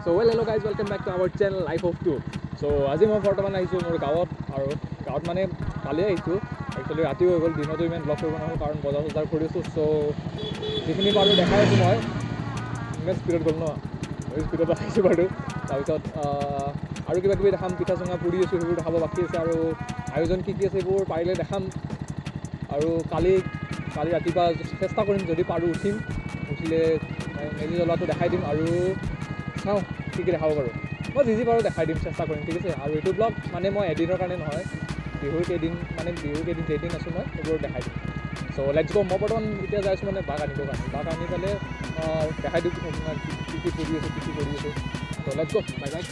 So well, hello guys, welcome back to our channel Life of Two. So আজি মই বৰ্তমান আহিছোঁ মোৰ গাঁৱত আৰু গাঁৱত মানে কালি আহিছোঁ একচুৱেলি ৰাতি হৈ গ'ল দিনতো ইমান ব্লগ কৰিব নহ'ল কাৰণ বজাৰ চজাৰ কৰিছোঁ চ' যিখিনি পাৰোঁ দেখাই আছোঁ মই ইমান স্পীডত গ'ল ন স্পীডত আহিছোঁ বাৰু তাৰপিছত আৰু কিবা কিবি দেখাম পিঠা চঙা পুৰি আছোঁ সেইবোৰ দেখাব বাকী আছে আৰু আয়োজন কি আছে সেইবোৰ পাৰিলে দেখাম আৰু কালি ৰাতিপুৱা চেষ্টা কৰিম যদি পাৰোঁ উঠিলে মেজি জ্বলোৱাটো দেখাই দিম আৰু চাওঁ কি দেখাব পাৰোঁ মই যি পাৰোঁ দেখাই দিম চেষ্টা কৰিম ঠিক আছে আৰু এইটো ব্লগ মানে মই এদিনৰ কাৰণে নহয় বিহুৰ কেইদিন যেইদিন আছোঁ মই সেইবোৰ দেখাই দিম চ' লেটছ গ' মই বৰ্তমান এতিয়া যাই আছোঁ মানে বাঘ আনিবৰ কাৰণে বাঘ আনি পেলাই দেখাই দিম কি কৰি আছোঁ কি কৰি আছোঁ চ' লেটছ গ' বাই বাই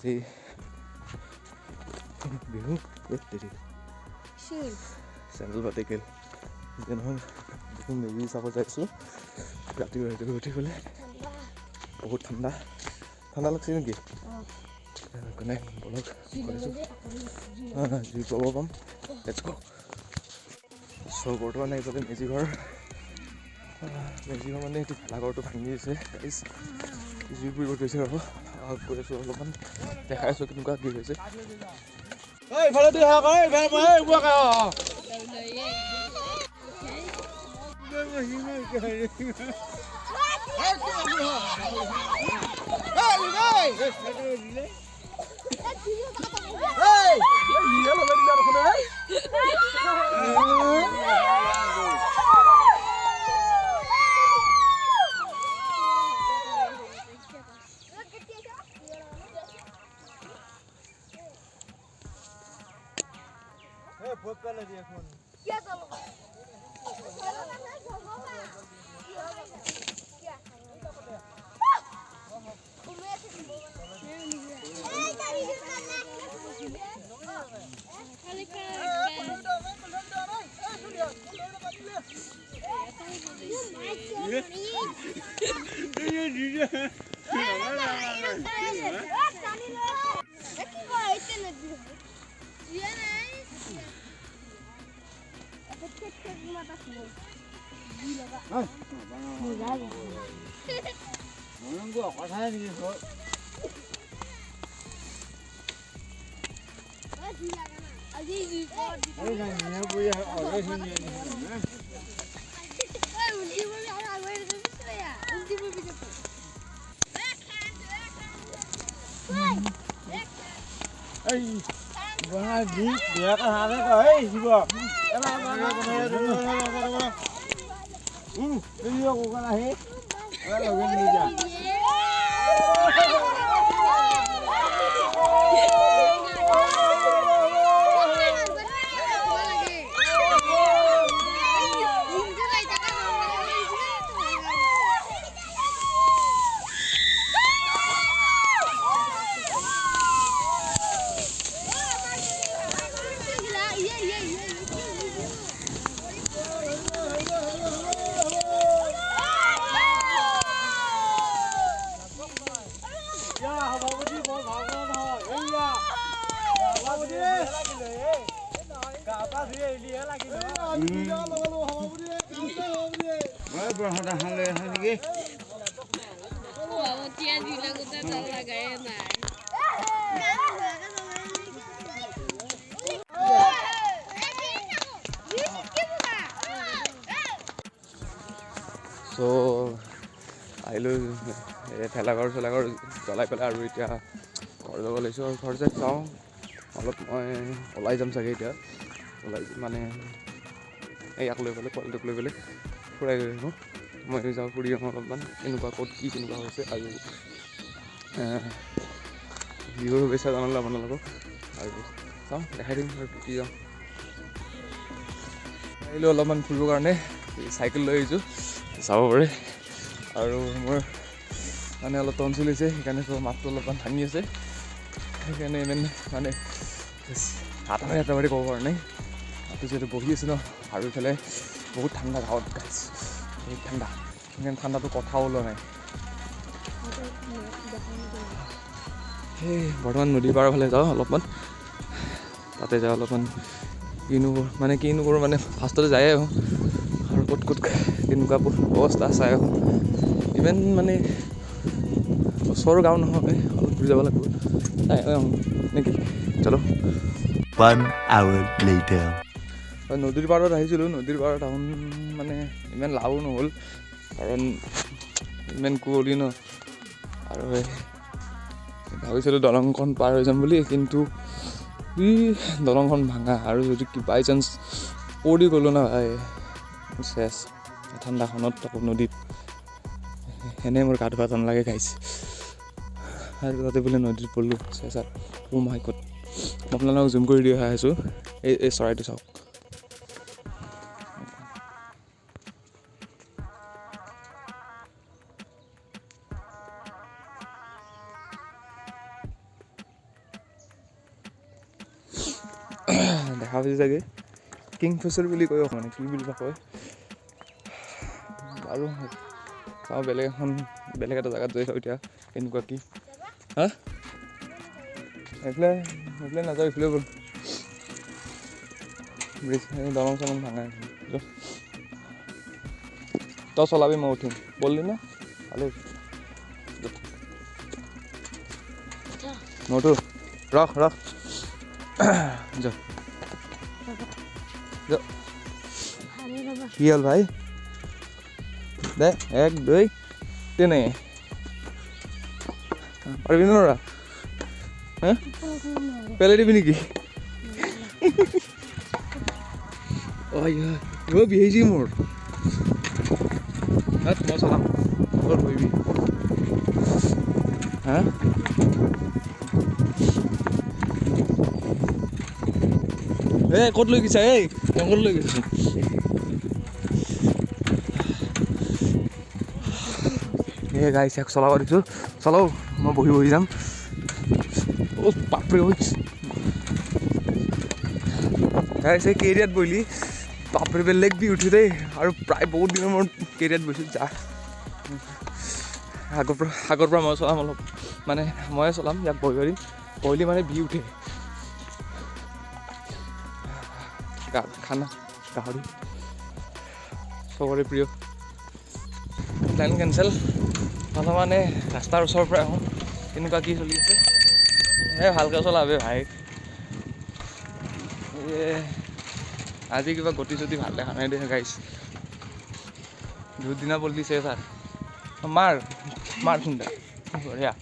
আজি বিহু চেণ্ডেল পাতি গ'ল এতিয়া নহয় বিহু মেজি চাব যাইছোঁ ৰাতিপুৱা উঠি পেলাই বহুত ঠাণ্ডা লাগছে নেকি সেইকাৰণে বলক কৰিছোঁ জুই পাব পাম লেটছ গ' চ' বৰ্তমান এইফালে মেজিঘৰ মানে এইটো ভেলাঘৰটো ভাঙি আছে জুই পুৰিব গৈছে আৰু গৈ আছোঁ অলপমান দেখাই আছোঁ কেনেকুৱা কি হৈছে চ' আহিলোঁ ভেলাঘৰ জ্বলাই পেলাই আৰু এতিয়া ঘৰ যাব লাগিছোঁ আৰু ঘৰ যাই চাওঁ অলপ মই ওলাই যাম চাগে এতিয়া মানে ইয়াক লৈ পেলাই পোৱালিটোক লৈ পেলাই ফুৰাই গৈ আহোঁ মই যাওঁ ফুৰি আহোঁ অলপমান কেনেকুৱা ক'ত কি কেনেকুৱা হৈছে আৰু বিহুৰ শুভেচ্ছা জনালোঁ আপোনালোকক আৰু চাওঁ দেখাই দিম আৰু কি যাওঁ আহিলোঁ অলপমান ফুৰিবৰ কাৰণে চাইকেল লৈ আহিছোঁ চাব পাৰে আৰু মোৰ মানে অলপ টনচিল হৈছে সেইকাৰণে মাতটো অলপমান ভাঙি আছে সেইকাৰণে ইমান মানে হাতাবাৰী ক'ব পৰা নাই মাতটো যিহেতু বহি আছে ন আৰু ইফালে বহুত ঠাণ্ডা গাঁৱত বহুত ঠাণ্ডা সেইকাৰণে ঠাণ্ডাটো কথাও ওলোৱা নাই সেই বৰ্তমান নদীৰ পাৰৰ ফালে যাওঁ অলপমান, তাতে যাওঁ অলপমান কিনো কৰোঁ মানে ফাৰ্ষ্টতে যায়ে আহোঁ আৰু ক'ত কেনেকুৱা অৱস্থা চাই আহোঁ। ইমান মানে ওচৰৰ গাঁও নহয়, অলপ দূৰ যাব লাগিব, চাই আহোঁ নেকি। চলো। 1 hour later. নদীৰ পাৰত আহিছিলোঁ, নদীৰ পাৰত আহোঁ মানে ইমান লাভো নহ'ল, কাৰণ ইমান কুঁৱলী ন, আৰু ভাবিছিলোঁ দলংখন পাৰ হৈ যাম বুলি, কিন্তু দলংখন ভাঙা, আৰু যদি বাই চান্স পৰি গ'লোঁ না ভাই চেছ ঠাণ্ডাখনত আকৌ নদীত, এনেই মোৰ গা ধোৱা টান লাগে গাইছে, আৰু তাতে বোলে নদীত পৰলোঁ চেছাত। ও মাই গড, মই আপোনালোকক জুম কৰি দি আছোঁ, এই চৰাইটো চাওক। দেখা পাইছে চাগে, কিংফিচাৰ বুলি কয়, মানে কি বুলি কয় আৰু চাওঁ। বেলেগ এটা জেগাত যাই চাওঁ এতিয়া কেনেকুৱা কি। হা এইফালে নাযাওঁ, এইফালে গ'ল ব্ৰিজ, দলং চলং ভাঙা। তই চলাবি, মই উঠিম, বললি না ভালে নটো ৰখ কি হ'ল ভাই, দে 1 2 3 পাৰিবি নৰা, হা পেলাই দিবি নেকি? বিহাইছি মোৰ, মই চলাম, বহিবি। হা ক'ত লৈ গৈছা, জংঘল লৈ গৈছা। গাইছ ইয়াক চলাব দিছোঁ, চলাও, মই বহি যাম। বাপৰে গাইছ, এই কেৰিয়াত বহিলি বাপৰে বেলেগ বি উঠি দেই, আৰু প্ৰায় বহুত দিনৰ মূৰত কেৰিয়াত বহিছোঁ। যা আগৰ পৰা মই চলাম, অলপ মানে ময়ে চলাম, ইয়াক বহিলি মানে বি উঠে। খানা গাহৰি চবৰে প্ৰিয়। প্লেন কেঞ্চেল, মানে ৰাস্তাৰ ওচৰৰ পৰা আহোঁ, কেনেকুৱা কি চলি আছে। ভালকৈ চলাবে ভাই, আজি কিবা গতি চতি ভাল দেখা নাই দে গাইছ। দুদিনা পল্টিছে ছাৰ, মাৰ চিন্তা বঢ়িয়া।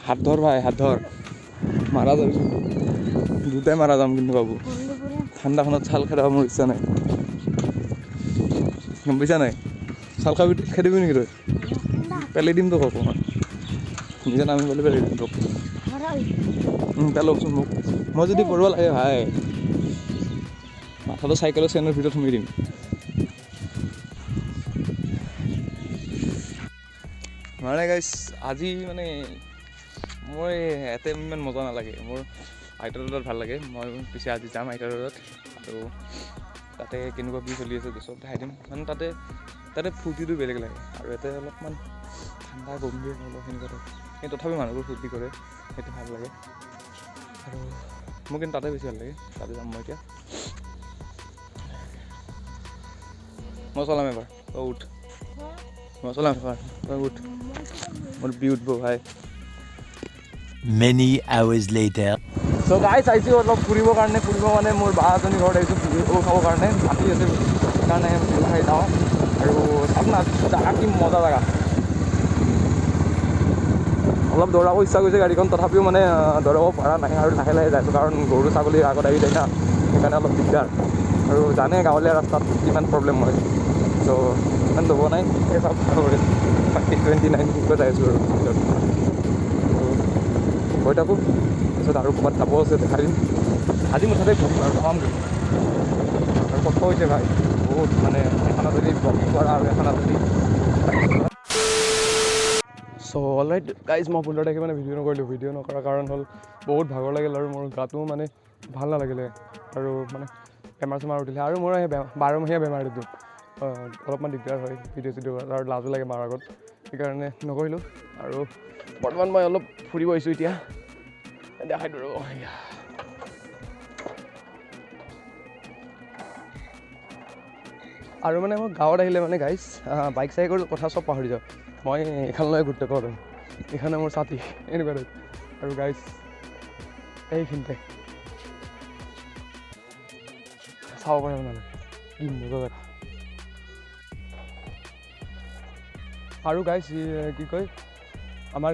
হাত ধৰ ভাই, হাত ধৰ, মাৰা যাব, দুটাই মাৰা যাম কিন্তু বাবু, ঠাণ্ডাখনত চাল খেদাব মোৰ ইচ্ছা নাই, গম পাইছা নাই? চাল খেদিবি নেকি তই? পেলাই দিম তোক অকণমান, নিজে নামি পেলাই পেলাই দিম তোক। পেলাওকচোন মোক, মই যদি পঢ়িব লাগে ভাই মাথাটো চাইকেলৰ চেনৰ ভিতৰত সোমাই দিম। মানে গাইছ, আজি মানে মই ইয়াতে ইমান মজা নালাগে, মোৰ আইতাৰ লগত ভাল লাগে। মই পিছে আজি যাম আইতাৰ লগত, আৰু তাতে কেনেকুৱা কি চলি আছে গছত দেখাই দিম। মানে তাতে ফূৰ্তিটো বেলেগ লাগে, আৰু ইয়াতে অলপমান ঠাণ্ডা গম্ভীৰ অলপ সেনেকুৱা টাইপ, কিন্তু তথাপিও মানুহবোৰ ফূৰ্তি কৰে, সেইটো ভাল লাগে। আৰু মোৰ কিন্তু তাতে বেছি ভাল লাগে, তাতে যাম মই এতিয়া। মই চলাম এবাৰ, তই উঠ, মই চলাম এবাৰ, তই উঠ, মোৰ বি উঠব ভাই। Many hours later. চ' গাইছ, আহিছোঁ অলপ ফুৰিবৰ কাৰণে, মানে মোৰ বা এজনী ঘৰত আহিছোঁ বিহু খাবৰ কাৰণে, মাতি আছে, সেইকাৰণে বিহু খাই যাওঁ। আৰু চাওক না জাগা কি মজা জাগা, অলপ দৌৰাব ইচ্ছা কৰিছে গাড়ীখন, তথাপিও মানে দৌৰাব পৰা নাই, আৰু লাহে লাহে যাইছোঁ, কাৰণ গৰু ছাগলীৰ আগত আহি যায় না, সেইকাৰণে অলপ দিগদাৰ। আৰু জানে গাঁৱলীয়া ৰাস্তাত কিমান প্ৰব্লেম হয়, চ' ইমান দব নাই, এই চব 29 ফুটকৈ যাই আছোঁ আৰু ভিতৰত গৈ থাকোঁ। তাৰপিছত আৰু ক'ৰবাত যাব আছে দেখাই দিম। আজি মুঠতে ঘূমামগৈ, আৰু কষ্ট হৈছে ভাই বহুত, মানে এখনত যদি ব্লগিং কৰা আৰু এখনত যদি চ' অলৰাইট গাইজ মই 15 তাৰিখে মানে ভিডিঅ' নকৰিলোঁ। ভিডিঅ' নকৰাৰ কাৰণ হ'ল বহুত ভাগৰ লাগিল আৰু মোৰ গাটো মানে ভাল নালাগিলে আৰু মানে বেমাৰ চেমাৰ উঠিলে আৰু মোৰ সেই 12মহীয়া বেমাৰ এইটো অলপমান দিগদাৰ হয় ভিডিঅ' চিডিঅ' কৰাত আৰু লাজো লাগে মাৰ আগত, সেইকাৰণে নকৰিলোঁ। আৰু বৰ্তমান মই অলপ ফুৰিব আহিছোঁ এতিয়া, দেখাই দিওঁ ৰ'ব। আৰু মানে মই গাঁৱত আহিলে মানে গাইজ বাইক চাইকৰ কথা চব পাহৰি যাওঁ। মই এইখনলৈ গুৰুত্ব কৰোঁ, এইখনে মোৰ ছাতি এনেকুৱা টাইপ। আৰু গাইজ এইখিনিতে চাব পাৰে আপোনালোকে কি মজা জেগা। আৰু গাইজ কি কয় আমাৰ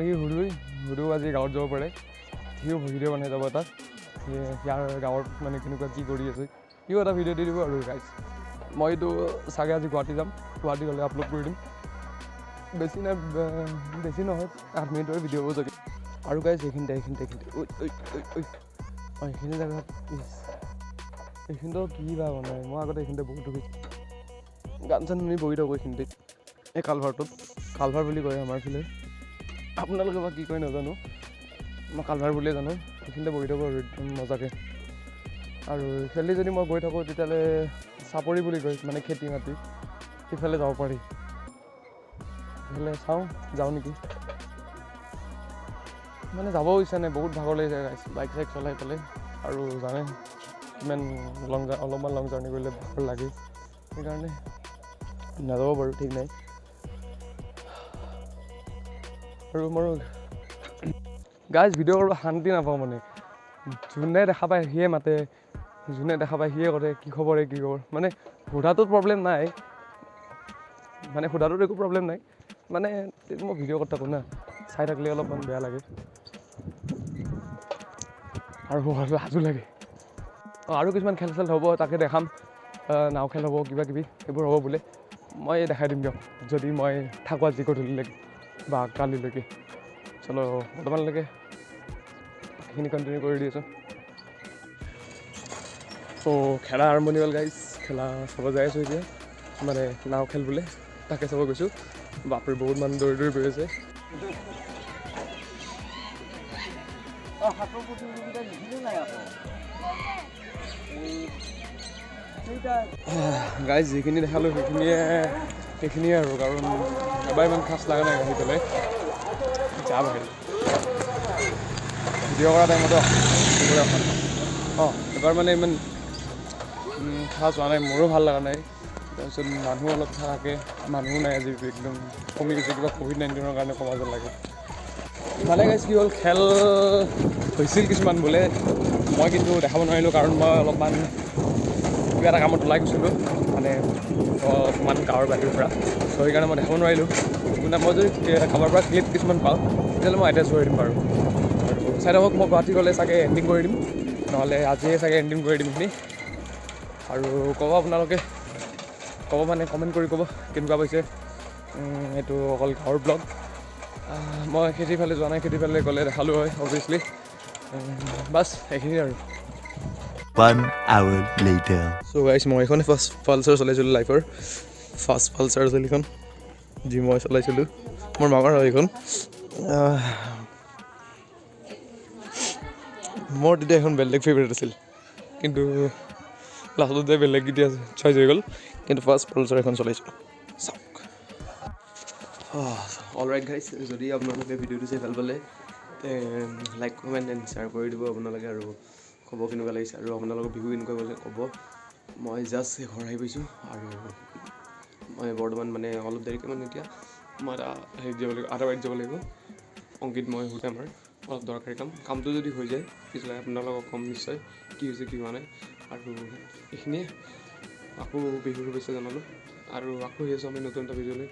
হুদু আজি গাঁৱত যাব পাৰে, সিও ভিডিঅ' বনাই যাব এটা, ইয়াৰ গাঁৱত মানে কেনেকুৱা কি কৰি আছে সিও এটা ভিডিঅ' দি দিব। আৰু গাইজ মইতো চাগে আজি গুৱাহাটী যাম, গুৱাহাটী গ'লে আপলোড কৰি দিম। বেছি নহয় 8 মিনিটৰ ভিডিঅ' হ'ব চাগে। আৰু গাইজ এইখিনিতে এইখিনি জেগাত এইখিনিতো কি বা বনাই, মই আগতে এইখিনিতে বহুত দেখিছোঁ, গান চান শুনি বহি থাকোঁ এইখিনিতে। এই কালভাৰ বুলি কয় আমাৰ ফালে, আপোনালোকে বা কি কয় নাজানো, মই কালভাৰ বুলিয়ে জানো। এইখিনিতে বহি থাকোঁ আৰু একদম মজাকৈ। আৰু ইফালে যদি মই গৈ থাকোঁ তেতিয়াহ'লে চাপৰি বুলি কয়, মানে খেতি মাটি, সিফালে যাব পাৰি। সেইফালে চাওঁ যাওঁ নেকি, মানে যাবও ইচ্ছা নাই, বহুত ভাগৰ লাগিছে বাইক চাইক চলাই পেলাই। আৰু জানে কিমান অলপমান লং জাৰ্ণি কৰিলে ভাগৰ লাগে, সেইকাৰণে নাযাব বাৰু ঠিক নাই। আৰু মোৰ গাইজ ভিডিঅ' কৰিব শান্তি নাপাওঁ, মানে যোনে দেখা পায় সিয়ে মাতে, যোনে দেখা পায় সিয়ে কৰে কি খবৰ মানে সোধাটোত প্ৰব্লেম নাই, মানে সোধাটোত একো প্ৰব্লেম নাই, মানে মই ভিডিঅ' কৰি থাকোঁ না, চাই থাকিলে অলপমান বেয়া লাগে আৰু লাজো লাগে। আৰু কিছুমান খেল চেল হ'ব তাকে দেখাম, নাও খেল হ'ব কিবা কিবি সেইবোৰ হ'ব বোলে, মই দেখাই দিম দিয়ক যদি মই থাকোঁ আজি গধূলিলৈকে বা কালিলৈকে। চলো বৰ্তমানলৈকে সেইখিনি কণ্টিনিউ কৰি দি আছোঁ। চ' খেলা আৰম্ভণি হ'ল গাইজ, খেলা চাব যাই আছোঁ এতিয়া, মানে নাও খেল বোলে তাকে চাব গৈছোঁ। বাপৰে বহুত মানুহ দৌৰি গৈ আছে। গাইজ যিখিনি দেখালোঁ সেইখিনিয়ে আৰু, কাৰণ এবাৰ ইমান খাছ লগা নাই আহি পেলাই যাম আহিল ভিডিঅ' কৰা টাইমতো এবাৰ মানে ইমান খাছ হোৱা নাই, মোৰো ভাল লগা নাই। তাৰপিছত মানুহ অলপ থাকে, মানুহো নাই আজি, একদম কমি গৈছে, কিবা COVID-19ৰ কাৰণে কমা যেন লাগে। মানে গাইজ কি হ'ল, খেল হৈছিল কিছুমান বোলে, মই কিন্তু দেখাব নোৱাৰিলোঁ, কাৰণ মই অলপমান কিবা এটা কামত ওলাই গৈছিলোঁ, মানে অকণমান গাঁৱৰ বাহিৰৰ পৰা, চ' সেইকাৰণে মই দেখাব নোৱাৰিলোঁ। মানে মই যদি কাৰোবাৰ পৰা ক্লিপ কিছুমান পাওঁ তেতিয়াহ'লে মই এটাচ কৰি দিম বাৰু। আৰু চাই থাকক, মই গুৱাহাটী গ'লে চাগে এণ্ডিং কৰি দিম, নহ'লে আজিয়ে চাগে এণ্ডিং কৰি দিম এইখিনি। আৰু ক'ব আপোনালোকে, মানে কমেণ্ট কৰি ক'ব কেনেকুৱা পাইছে এইটো অকল গাঁৱৰ ব্লগ। মই খেতিৰ ফালে যোৱা নাই, খেতিৰ ফালে গ'লে দেখালোঁ হয় অভিয়াছলি। বাছ এইখিনি আৰু। 1 hour later. চ' গাইছ মই এইখনে ফাৰ্ষ্ট পালচাৰ চলাইছিলোঁ লাইফৰ, ফাৰ্ষ্ট পালচাৰ আছিল এইখন, যি মই চলাইছিলোঁ, মোৰ মামাৰ হয় এইখন। মোৰ তেতিয়া এখন বেলেগ ফেভৰেট আছিল, কিন্তু লাষ্টত যাই বেলেগ এতিয়া চইচ হৈ গ'ল, কিন্তু ফাৰ্ষ্ট পালচাৰ এখন চলাইছিলোঁ। চাওক অলৰাইট গাইছ, যদি আপোনালোকে ভিডিঅ'টো চাই ভাল পালে লাইক কমেণ্ট এণ্ড শ্বেয়াৰ কৰি দিব আপোনালোকে, আৰু ক'ব কেনেকুৱা লাগিছে, আৰু আপোনালোকৰ বিহু কেনেকুৱা গ'লে ক'ব। মই জাষ্ট ঘৰ আহি পাইছোঁ, আৰু মই বৰ্তমান মানে অলপ দেৰিকৈ মানে এতিয়া মই এটা হেৰিত যাব লাগিব, আঁতৰবাৰীত যাব লাগিব, অংকিত মই সুধে আমাৰ অলপ দৰকাৰী কামটো যদি হৈ যায় তেতিয়াহ'লে আপোনালোকক ক'ম নিশ্চয় কি হৈছে কি হোৱা নাই। আৰু এইখিনিয়ে, আকৌ বিহুৰ শুভেচ্ছা জনালোঁ, আৰু আকৌ আহি আছোঁ আমি নতুন এটা ভিডিঅ'লৈ।